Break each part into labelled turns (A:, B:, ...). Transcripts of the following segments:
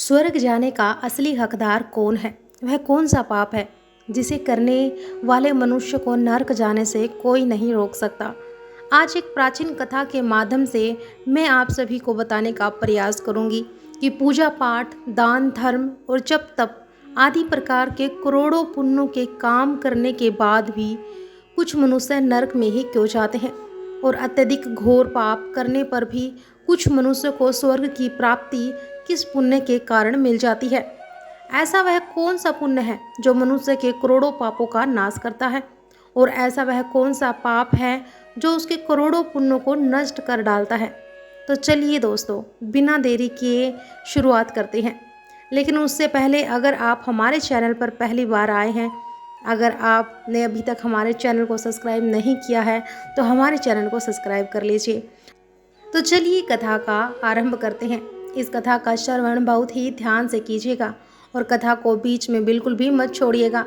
A: स्वर्ग जाने का असली हकदार कौन है? वह कौन सा पाप है जिसे करने वाले मनुष्य को नरक जाने से कोई नहीं रोक सकता? आज एक प्राचीन कथा के माध्यम से मैं आप सभी को बताने का प्रयास करूंगी कि पूजा पाठ, दान धर्म और जप तप आदि प्रकार के करोड़ों पुण्यों के काम करने के बाद भी कुछ मनुष्य नरक में ही क्यों जाते हैं, और अत्यधिक घोर पाप करने पर भी कुछ मनुष्य को स्वर्ग की प्राप्ति किस पुण्य के कारण मिल जाती है। ऐसा वह कौन सा पुण्य है जो मनुष्य के करोड़ों पापों का नाश करता है, और ऐसा वह कौन सा पाप है जो उसके करोड़ों पुण्यों को नष्ट कर डालता है। तो चलिए दोस्तों, बिना देरी किए शुरुआत करते हैं। लेकिन उससे पहले अगर आप हमारे चैनल पर पहली बार आए हैं, अगर आपने अभी तक हमारे चैनल को सब्सक्राइब नहीं किया है तो हमारे चैनल को सब्सक्राइब कर लीजिए। तो चलिए कथा का आरंभ करते हैं। इस कथा का श्रवण बहुत ही ध्यान से कीजिएगा और कथा को बीच में बिल्कुल भी मत छोड़िएगा।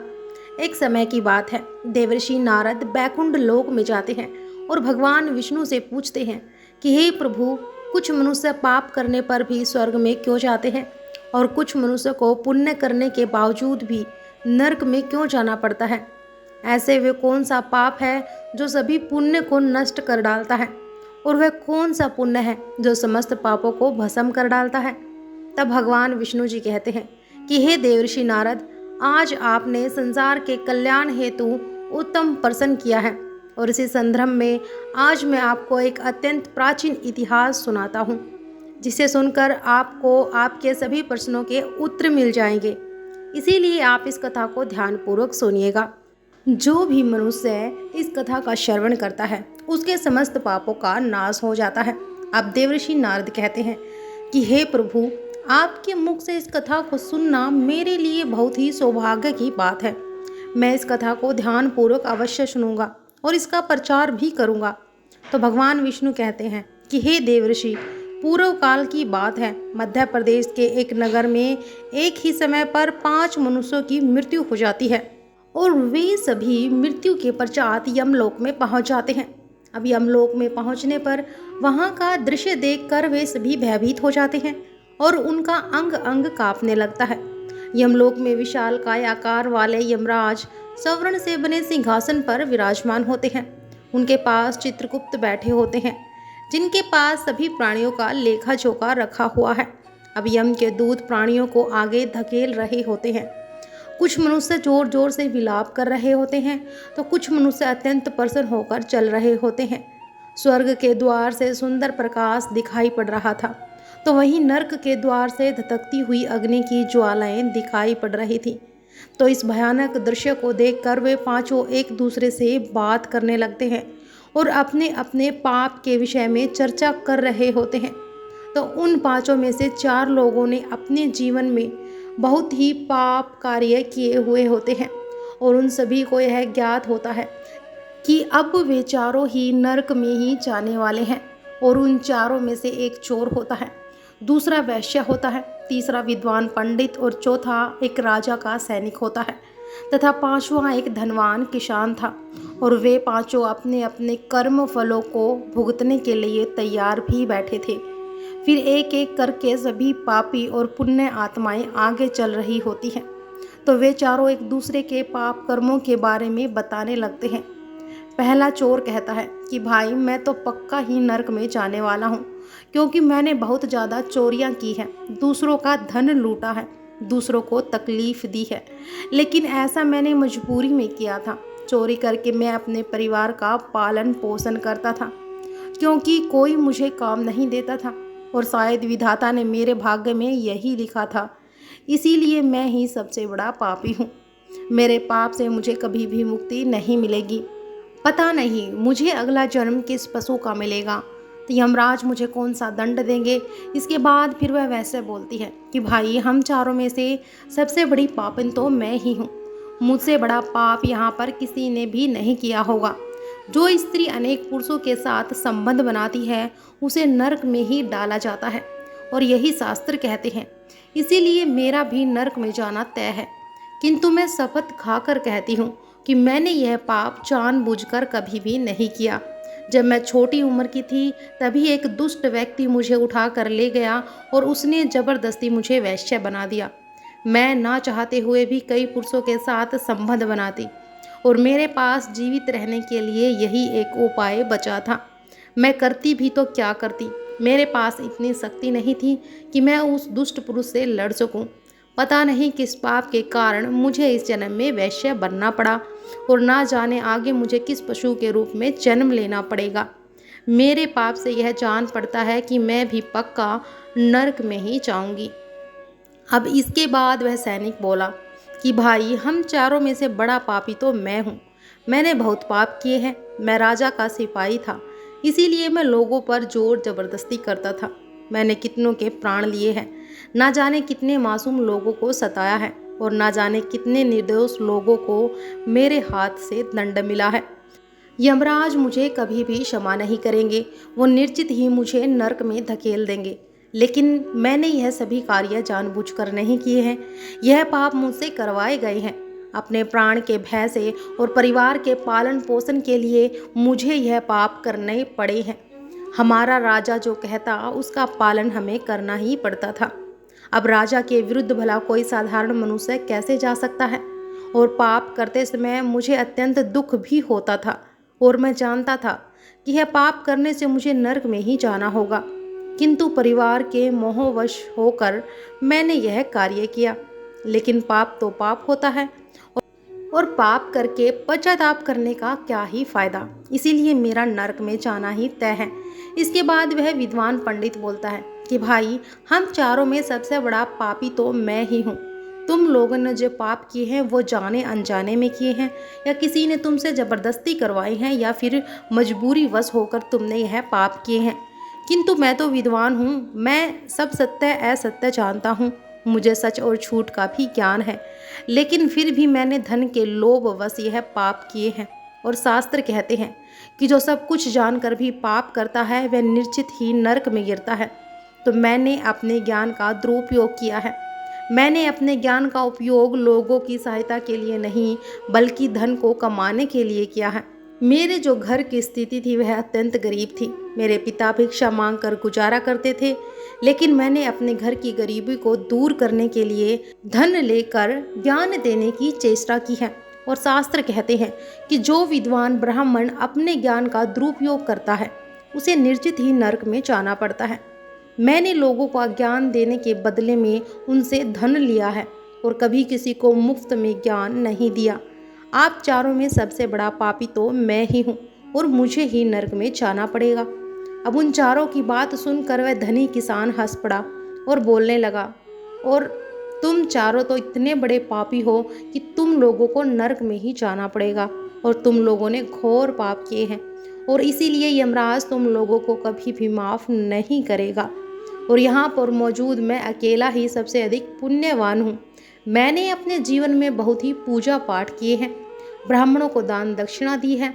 A: एक समय की बात है, देवर्षि नारद बैकुंठ लोक में जाते हैं और भगवान विष्णु से पूछते हैं कि हे प्रभु, कुछ मनुष्य पाप करने पर भी स्वर्ग में क्यों जाते हैं और कुछ मनुष्य को पुण्य करने के बावजूद भी नरक में क्यों जाना पड़ता है? ऐसे वे कौन सा पाप है जो सभी पुण्य को नष्ट कर डालता है, और वह कौन सा पुण्य है जो समस्त पापों को भस्म कर डालता है? तब भगवान विष्णु जी कहते हैं कि हे देवर्षि नारद, आज आपने संसार के कल्याण हेतु उत्तम प्रश्न किया है, और इसी संदर्भ में आज मैं आपको एक अत्यंत प्राचीन इतिहास सुनाता हूँ, जिसे सुनकर आपको आपके सभी प्रश्नों के उत्तर मिल जाएंगे। इसीलिए आप इस कथा को ध्यानपूर्वक सुनिएगा। जो भी मनुष्य इस कथा का श्रवण करता है उसके समस्त पापों का नाश हो जाता है। अब देवर्षि नारद कहते हैं कि हे प्रभु, आपके मुख से इस कथा को सुनना मेरे लिए बहुत ही सौभाग्य की बात है। मैं इस कथा को ध्यानपूर्वक अवश्य सुनूंगा और इसका प्रचार भी करूंगा। तो भगवान विष्णु कहते हैं कि हे देवर्षि, पूर्व काल की बात है, मध्य प्रदेश के एक नगर में एक ही समय पर 5 मनुष्यों की मृत्यु हो जाती है और वे सभी मृत्यु के पश्चात यमलोक में पहुंच जाते हैं। अब यमलोक में पहुंचने पर वहां का दृश्य देखकर वे सभी भयभीत हो जाते हैं और उनका अंग अंग कांपने लगता है। यमलोक में विशाल काय आकार वाले यमराज स्वर्ण से बने सिंहासन पर विराजमान होते हैं। उनके पास चित्रगुप्त बैठे होते हैं, जिनके पास सभी प्राणियों का लेखा जोखा रखा हुआ है। अब यम के दूत प्राणियों को आगे धकेल रहे होते हैं। कुछ मनुष्य जोर जोर से विलाप कर रहे होते हैं तो कुछ मनुष्य अत्यंत प्रसन्न होकर चल रहे होते हैं। स्वर्ग के द्वार से सुंदर प्रकाश दिखाई पड़ रहा था, तो वहीं नरक के द्वार से धधकती हुई अग्नि की ज्वालाएं दिखाई पड़ रही थी। तो इस भयानक दृश्य को देखकर वे पांचों एक दूसरे से बात करने लगते हैं और अपने अपने पाप के विषय में चर्चा कर रहे होते हैं। तो उन पांचों में से 4 लोगों ने अपने जीवन में बहुत ही पाप कार्य किए हुए होते हैं, और उन सभी को यह ज्ञात होता है कि अब वे चारों ही नरक में ही जाने वाले हैं। और उन चारों में से एक चोर होता है, दूसरा वैश्य होता है, तीसरा विद्वान पंडित और चौथा एक राजा का सैनिक होता है, तथा 5वां एक धनवान किसान था। और वे पांचों अपने अपने कर्म फलों को भुगतने के लिए तैयार भी बैठे थे। फिर एक एक करके सभी पापी और पुण्य आत्माएं आगे चल रही होती हैं। तो वे चारों एक दूसरे के पाप कर्मों के बारे में बताने लगते हैं। पहला चोर कहता है कि भाई, मैं तो पक्का ही नरक में जाने वाला हूँ, क्योंकि मैंने बहुत ज़्यादा चोरियाँ की हैं, दूसरों का धन लूटा है, दूसरों को तकलीफ़ दी है, लेकिन ऐसा मैंने मजबूरी में किया था। चोरी करके मैं अपने परिवार का पालन पोषण करता था, क्योंकि कोई मुझे काम नहीं देता था, और शायद विधाता ने मेरे भाग्य में यही लिखा था। इसीलिए मैं ही सबसे बड़ा पापी हूँ। मेरे पाप से मुझे कभी भी मुक्ति नहीं मिलेगी। पता नहीं मुझे अगला जन्म किस पशु का मिलेगा, तो यमराज मुझे कौन सा दंड देंगे। इसके बाद फिर वह वैसे बोलती है कि भाई, हम चारों में से सबसे बड़ी पापिन तो मैं ही हूँ। मुझसे बड़ा पाप यहाँ पर किसी ने भी नहीं किया होगा। जो स्त्री अनेक पुरुषों के साथ संबंध बनाती है उसे नरक में ही डाला जाता है, और यही शास्त्र कहते हैं। इसीलिए मेरा भी नरक में जाना तय है। किंतु मैं शपथ खाकर कहती हूँ कि मैंने यह पाप जानबूझकर कभी भी नहीं किया। जब मैं छोटी उम्र की थी तभी एक दुष्ट व्यक्ति मुझे उठा कर ले गया और उसने ज़बरदस्ती मुझे वैश्य बना दिया। मैं ना चाहते हुए भी कई पुरुषों के साथ संबंध बनाती और मेरे पास जीवित रहने के लिए यही एक उपाय बचा था। मैं करती भी तो क्या करती, मेरे पास इतनी शक्ति नहीं थी कि मैं उस दुष्ट पुरुष से लड़ सकूं। पता नहीं किस पाप के कारण मुझे इस जन्म में वैश्य बनना पड़ा और ना जाने आगे मुझे किस पशु के रूप में जन्म लेना पड़ेगा। मेरे पाप से यह जान पड़ता है कि मैं भी पक्का नरक में ही जाऊंगी। अब इसके बाद वह सैनिक बोला कि भाई, हम चारों में से बड़ा पापी तो मैं हूँ। मैंने बहुत पाप किए हैं। मैं राजा का सिपाही था, इसीलिए मैं लोगों पर जोर जबरदस्ती करता था। मैंने कितनों के प्राण लिए हैं, ना जाने कितने मासूम लोगों को सताया है और ना जाने कितने निर्दोष लोगों को मेरे हाथ से दंड मिला है। यमराज मुझे कभी भी क्षमा नहीं करेंगे, वो निश्चित ही मुझे नरक में धकेल देंगे। लेकिन मैंने यह सभी कार्य जानबूझकर नहीं किए हैं। यह पाप मुझसे करवाए गए हैं। अपने प्राण के भय से और परिवार के पालन पोषण के लिए मुझे यह पाप करने पड़े हैं। हमारा राजा जो कहता उसका पालन हमें करना ही पड़ता था। अब राजा के विरुद्ध भला कोई साधारण मनुष्य कैसे जा सकता है? और पाप करते समय मुझे अत्यंत दुख भी होता था और मैं जानता था कि यह पाप करने से मुझे नरक में ही जाना होगा। किंतु परिवार के मोहवश होकर मैंने यह कार्य किया। लेकिन पाप तो पाप होता है और पाप करके पश्चाताप करने का क्या ही फायदा। इसीलिए मेरा नरक में जाना ही तय है। इसके बाद वह विद्वान पंडित बोलता है कि भाई, हम चारों में सबसे बड़ा पापी तो मैं ही हूँ। तुम लोगों ने जो पाप किए हैं वो जाने अनजाने में किए हैं, या किसी ने तुमसे ज़बरदस्ती करवाई हैं, या फिर मजबूरी वश होकर तुमने यह पाप किए हैं। किंतु मैं तो विद्वान हूँ, मैं सब सत्य असत्य जानता हूँ। मुझे सच और झूठ का भी ज्ञान है, लेकिन फिर भी मैंने धन के लोभ वश यह पाप किए हैं। और शास्त्र कहते हैं कि जो सब कुछ जानकर भी पाप करता है वह निश्चित ही नरक में गिरता है। तो मैंने अपने ज्ञान का दुरुपयोग किया है। मैंने अपने ज्ञान का उपयोग लोगों की सहायता के लिए नहीं, बल्कि धन को कमाने के लिए किया है। मेरे जो घर की स्थिति थी वह अत्यंत गरीब थी। मेरे पिता भिक्षा मांग कर गुजारा करते थे, लेकिन मैंने अपने घर की गरीबी को दूर करने के लिए धन लेकर ज्ञान देने की चेष्टा की है। और शास्त्र कहते हैं कि जो विद्वान ब्राह्मण अपने ज्ञान का दुरुपयोग करता है उसे निश्चित ही नरक में जाना पड़ता है। मैंने लोगों को ज्ञान देने के बदले में उनसे धन लिया है और कभी किसी को मुफ्त में ज्ञान नहीं दिया। आप चारों में सबसे बड़ा पापी तो मैं ही हूँ और मुझे ही नरक में जाना पड़ेगा। अब उन चारों की बात सुनकर वह धनी किसान हंस पड़ा और बोलने लगा, और तुम चारों तो इतने बड़े पापी हो कि तुम लोगों को नरक में ही जाना पड़ेगा, और तुम लोगों ने घोर पाप किए हैं, और इसीलिए यमराज तुम लोगों को कभी भी माफ़ नहीं करेगा। और यहाँ पर मौजूद मैं अकेला ही सबसे अधिक पुण्यवान हूँ। मैंने अपने जीवन में बहुत ही पूजा पाठ किए हैं, ब्राह्मणों को दान दक्षिणा दी है।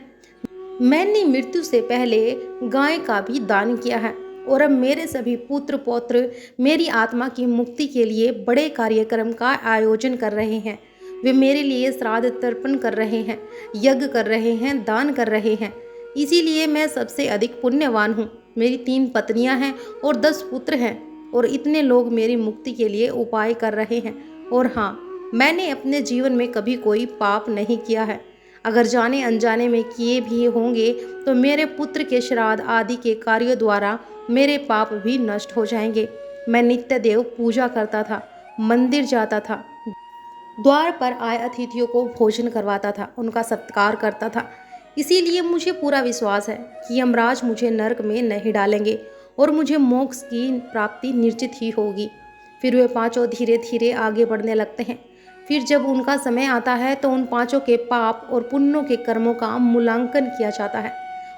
A: मैंने मृत्यु से पहले गाय का भी दान किया है, और अब मेरे सभी पुत्र पौत्र मेरी आत्मा की मुक्ति के लिए बड़े कार्यक्रम का आयोजन कर रहे हैं। वे मेरे लिए श्राद्ध तर्पण कर रहे हैं, यज्ञ कर रहे हैं, दान कर रहे हैं। इसीलिए मैं सबसे अधिक पुण्यवान हूँ। मेरी 3 पत्नियाँ हैं और 10 पुत्र हैं, और इतने लोग मेरी मुक्ति के लिए उपाय कर रहे हैं। और हाँ, मैंने अपने जीवन में कभी कोई पाप नहीं किया है। अगर जाने अनजाने में किए भी होंगे तो मेरे पुत्र के श्राद्ध आदि के कार्यों द्वारा मेरे पाप भी नष्ट हो जाएंगे। मैं नित्य देव पूजा करता था, मंदिर जाता था, द्वार पर आए अतिथियों को भोजन करवाता था, उनका सत्कार करता था। इसीलिए मुझे पूरा विश्वास है कि यमराज मुझे नरक में नहीं डालेंगे और मुझे मोक्ष की प्राप्ति निश्चित ही होगी। फिर वे पांचों धीरे धीरे आगे बढ़ने लगते हैं। फिर जब उनका समय आता है तो उन पांचों के पाप और पुण्यों के कर्मों का मूल्यांकन किया जाता है,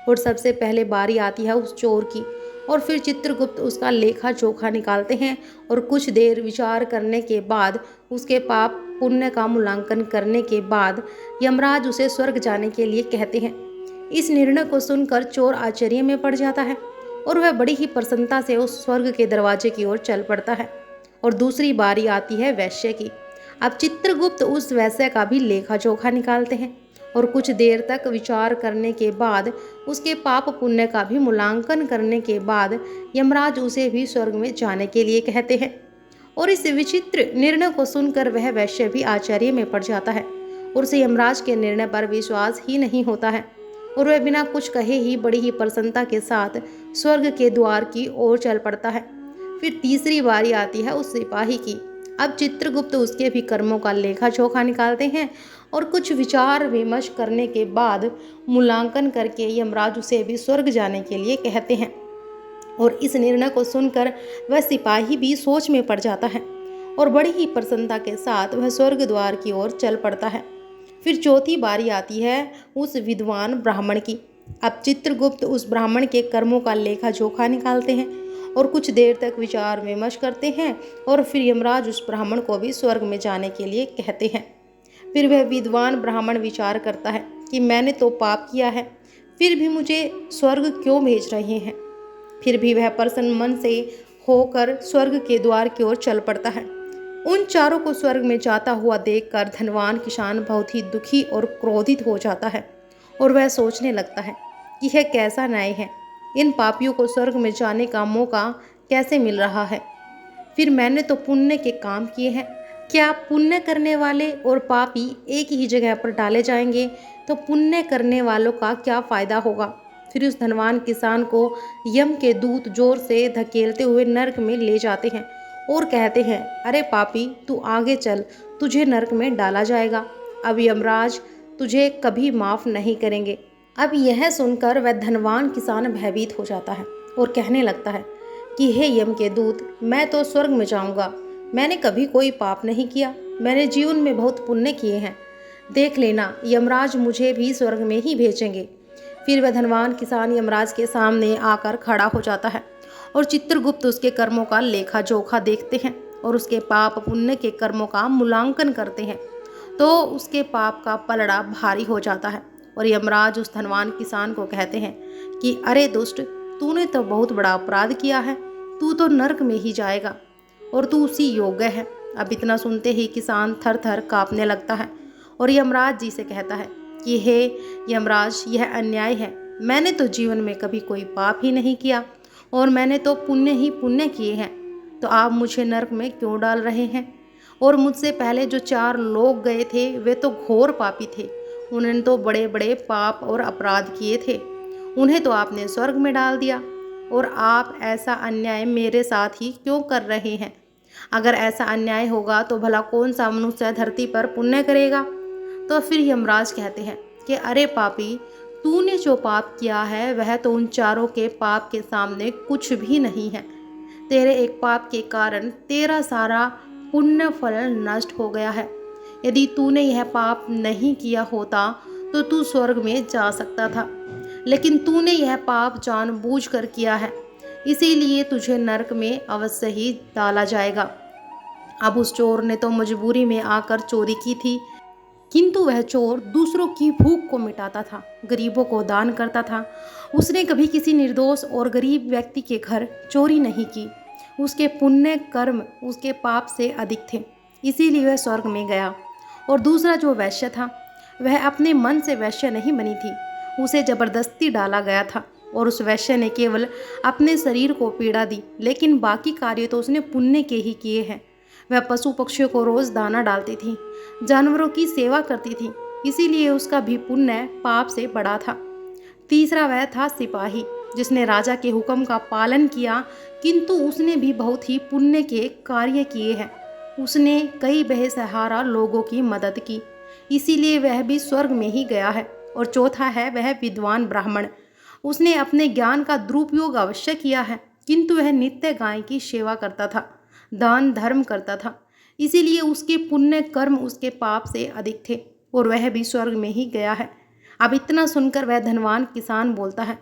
A: और सबसे पहले बारी आती है उस चोर की। और फिर चित्रगुप्त उसका लेखा जोखा निकालते हैं, और कुछ देर विचार करने के बाद उसके पाप पुण्य का मूल्यांकन करने के बाद यमराज उसे स्वर्ग जाने के लिए कहते हैं। इस निर्णय को सुनकर चोर आश्चर्य में पड़ जाता है और वह बड़ी ही प्रसन्नता से उस स्वर्ग के दरवाजे की ओर चल पड़ता है। और दूसरी बारी आती है वैश्य की। अब चित्रगुप्त उस वैश्य का भी लेखा जोखा निकालते हैं, और कुछ देर तक विचार करने के बाद, उसके पाप पुण्य का भी मूल्यांकन करने के बाद यमराज उसे भी स्वर्ग में जाने के लिए कहते हैं। और इस विचित्र निर्णय को सुनकर वह वैश्य भी आश्चर्य में पड़ जाता है और उसे यमराज के निर्णय पर विश्वास ही नहीं होता है और वह बिना कुछ कहे ही बड़ी ही प्रसन्नता के साथ स्वर्ग के द्वार की ओर चल पड़ता है। फिर तीसरी बारी आती है उस सिपाही की। अब चित्रगुप्त उसके भी कर्मों का लेखा जोखा निकालते हैं और कुछ विचार विमर्श करने के बाद मूल्यांकन करके यमराज उसे भी स्वर्ग जाने के लिए कहते हैं। और इस निर्णय को सुनकर वह सिपाही भी सोच में पड़ जाता है और बड़ी ही प्रसन्नता के साथ वह स्वर्ग द्वार की ओर चल पड़ता है। फिर चौथी बारी आती है उस विद्वान ब्राह्मण की। अब चित्रगुप्त उस ब्राह्मण के कर्मों का लेखा जोखा निकालते हैं और कुछ देर तक विचार विमर्श करते हैं और फिर यमराज उस ब्राह्मण को भी स्वर्ग में जाने के लिए कहते हैं। फिर वह विद्वान ब्राह्मण विचार करता है कि मैंने तो पाप किया है, फिर भी मुझे स्वर्ग क्यों भेज रहे हैं। फिर भी वह प्रसन्न मन से होकर स्वर्ग के द्वार की ओर चल पड़ता है। उन चारों को स्वर्ग में जाता हुआ देखकर धनवान किसान बहुत ही दुखी और क्रोधित हो जाता है और वह सोचने लगता है कि यह कैसा न्याय है, इन पापियों को स्वर्ग में जाने का मौका कैसे मिल रहा है। फिर मैंने तो पुण्य के काम किए हैं, क्या पुण्य करने वाले और पापी एक ही जगह पर डाले जाएंगे तो पुण्य करने वालों का क्या फ़ायदा होगा। फिर उस धनवान किसान को यम के दूत जोर से धकेलते हुए नरक में ले जाते हैं और कहते हैं, अरे पापी, तू आगे चल, तुझे नरक में डाला जाएगा। अब यमराज तुझे कभी माफ़ नहीं करेंगे। अब यह सुनकर वह धनवान किसान भयभीत हो जाता है और कहने लगता है कि हे यम के दूत, मैं तो स्वर्ग में जाऊंगा, मैंने कभी कोई पाप नहीं किया, मैंने जीवन में बहुत पुण्य किए हैं, देख लेना यमराज मुझे भी स्वर्ग में ही भेजेंगे। फिर वह धनवान किसान यमराज के सामने आकर खड़ा हो जाता है और चित्रगुप्त उसके कर्मों का लेखा जोखा देखते हैं और उसके पाप पुण्य के कर्मों का मूल्यांकन करते हैं तो उसके पाप का पलड़ा भारी हो जाता है और यमराज उस धनवान किसान को कहते हैं कि अरे दुष्ट, तूने तो बहुत बड़ा अपराध किया है, तू तो नरक में ही जाएगा और तू उसी योग्य है। अब इतना सुनते ही किसान थर थर काँपने लगता है और यमराज जी से कहता है कि हे यमराज, यह अन्याय है, मैंने तो जीवन में कभी कोई पाप ही नहीं किया और मैंने तो पुण्य ही पुण्य किए हैं, तो आप मुझे नरक में क्यों डाल रहे हैं। और मुझसे पहले जो 4 लोग गए थे वे तो घोर पापी थे, उन्होंने तो बड़े बड़े पाप और अपराध किए थे, उन्हें तो आपने स्वर्ग में डाल दिया और आप ऐसा अन्याय मेरे साथ ही क्यों कर रहे हैं। अगर ऐसा अन्याय होगा तो भला कौन सा मनुष्य धरती पर पुण्य करेगा। तो फिर यमराज कहते हैं कि अरे पापी, तूने जो पाप किया है वह तो उन चारों के पाप के सामने कुछ भी नहीं है। तेरे एक पाप के कारण तेरा सारा पुण्य फल नष्ट हो गया है। यदि तूने यह पाप नहीं किया होता तो तू स्वर्ग में जा सकता था, लेकिन तूने यह पाप जानबूझकर किया है, इसीलिए तुझे नरक में अवश्य ही डाला जाएगा। अब उस चोर ने तो मजबूरी में आकर चोरी की थी, किंतु वह चोर दूसरों की भूख को मिटाता था, गरीबों को दान करता था। उसने कभी किसी निर्दोष और गरीब व्यक्ति के घर चोरी नहीं की। उसके पुण्य कर्म उसके पाप से अधिक थे, इसीलिए वह स्वर्ग में गया। और दूसरा जो वैश्य था, वह अपने मन से वैश्य नहीं बनी थी, उसे जबरदस्ती डाला गया था और उस वैश्य ने केवल अपने शरीर को पीड़ा दी, लेकिन बाकी कार्य तो उसने पुण्य के ही किए हैं। वह पशु पक्षियों को रोज़ दाना डालती थी, जानवरों की सेवा करती थी, इसीलिए उसका भी पुण्य पाप से बड़ा था। तीसरा वह था सिपाही, जिसने राजा के हुक्म का पालन किया, किंतु उसने भी बहुत ही पुण्य के कार्य किए हैं। उसने कई बेसहारा लोगों की मदद की, इसीलिए वह भी स्वर्ग में ही गया है। और चौथा है वह विद्वान ब्राह्मण। उसने अपने ज्ञान का दुरुपयोग अवश्य किया है, किंतु वह नित्य गाय की सेवा करता था, दान धर्म करता था, इसीलिए उसके पुण्य कर्म उसके पाप से अधिक थे और वह भी स्वर्ग में ही गया है। अब इतना सुनकर वह धनवान किसान बोलता है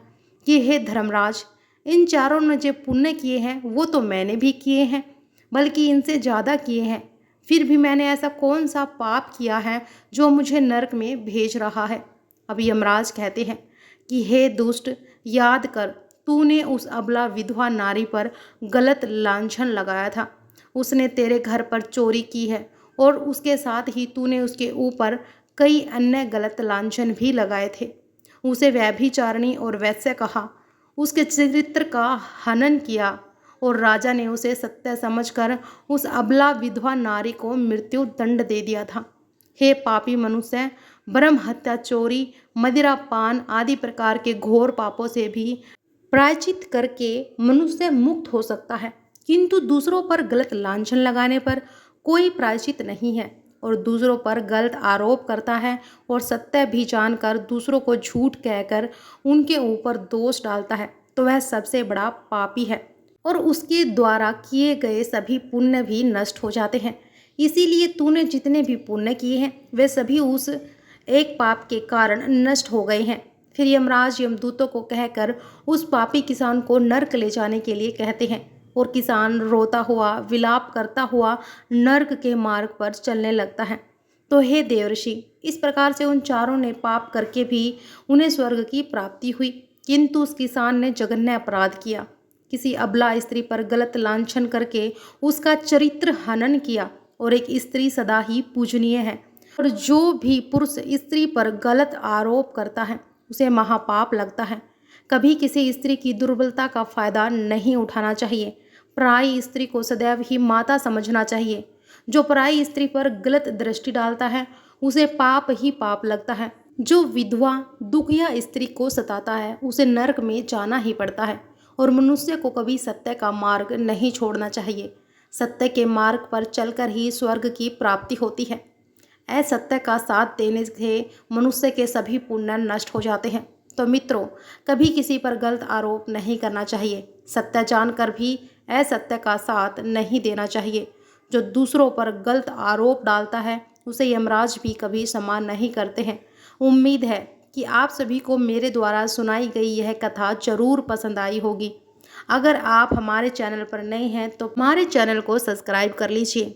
A: कि हे धर्मराज, इन चारों ने जो पुण्य किए हैं वो तो मैंने भी किए हैं, बल्कि इनसे ज़्यादा किए हैं। फिर भी मैंने ऐसा कौन सा पाप किया है जो मुझे नरक में भेज रहा है। अब यमराज कहते हैं कि हे दुष्ट, याद कर, तूने उस अबला विधवा नारी पर गलत लांछन लगाया था। उसने तेरे घर पर चोरी की है और उसके साथ ही तूने उसके ऊपर कई अन्य गलत लांछन भी लगाए थे। उसे व्यभिचारिणी और वैश्य कहा, उसके चरित्र का हनन किया और राजा ने उसे सत्य समझकर उस अबला विधवा नारी को मृत्यु दंड दे दिया था। हे पापी मनुष्य, ब्रह्म हत्या, चोरी, मदिरा पान आदि प्रकार के घोर पापों से भी प्रायश्चित करके मनुष्य मुक्त हो सकता है, किंतु दूसरों पर गलत लांछन लगाने पर कोई प्रायश्चित नहीं है और दूसरों पर गलत आरोप करता है और सत्य भी जानकर दूसरों को झूठ कहकर उनके ऊपर दोष डालता है तो वह सबसे बड़ा पापी है और उसके द्वारा किए गए सभी पुण्य भी नष्ट हो जाते हैं। इसीलिए तूने जितने भी पुण्य किए हैं वे सभी उस एक पाप के कारण नष्ट हो गए हैं। फिर यमराज यमदूतों को कहकर उस पापी किसान को नर्क ले जाने के लिए कहते हैं और किसान रोता हुआ विलाप करता हुआ नर्क के मार्ग पर चलने लगता है। तो हे देवर्षि, इस प्रकार से उन चारों ने पाप करके भी उन्हें स्वर्ग की प्राप्ति हुई, किंतु उस किसान ने जघन्य अपराध किया, किसी अबला स्त्री पर गलत लांछन करके उसका चरित्र हनन किया और एक स्त्री सदा ही पूजनीय है और जो भी पुरुष स्त्री पर गलत आरोप करता है उसे महापाप लगता है। कभी किसी स्त्री की दुर्बलता का फायदा नहीं उठाना चाहिए। पराई स्त्री को सदैव ही माता समझना चाहिए। जो पराई स्त्री पर गलत दृष्टि डालता है उसे पाप ही पाप लगता है। जो विधवा दुखिया स्त्री को सताता है उसे नरक में जाना ही पड़ता है और मनुष्य को कभी सत्य का मार्ग नहीं छोड़ना चाहिए। सत्य के मार्ग पर चलकर ही स्वर्ग की प्राप्ति होती है। असत्य का साथ देने से मनुष्य के सभी पुण्य नष्ट हो जाते हैं। तो मित्रों, कभी किसी पर गलत आरोप नहीं करना चाहिए। सत्य जानकर भी असत्य का साथ नहीं देना चाहिए। जो दूसरों पर गलत आरोप डालता है उसे यमराज भी कभी क्षमा नहीं करते हैं। उम्मीद है कि आप सभी को मेरे द्वारा सुनाई गई यह कथा जरूर पसंद आई होगी। अगर आप हमारे चैनल पर नए हैं तो हमारे चैनल को सब्सक्राइब कर लीजिए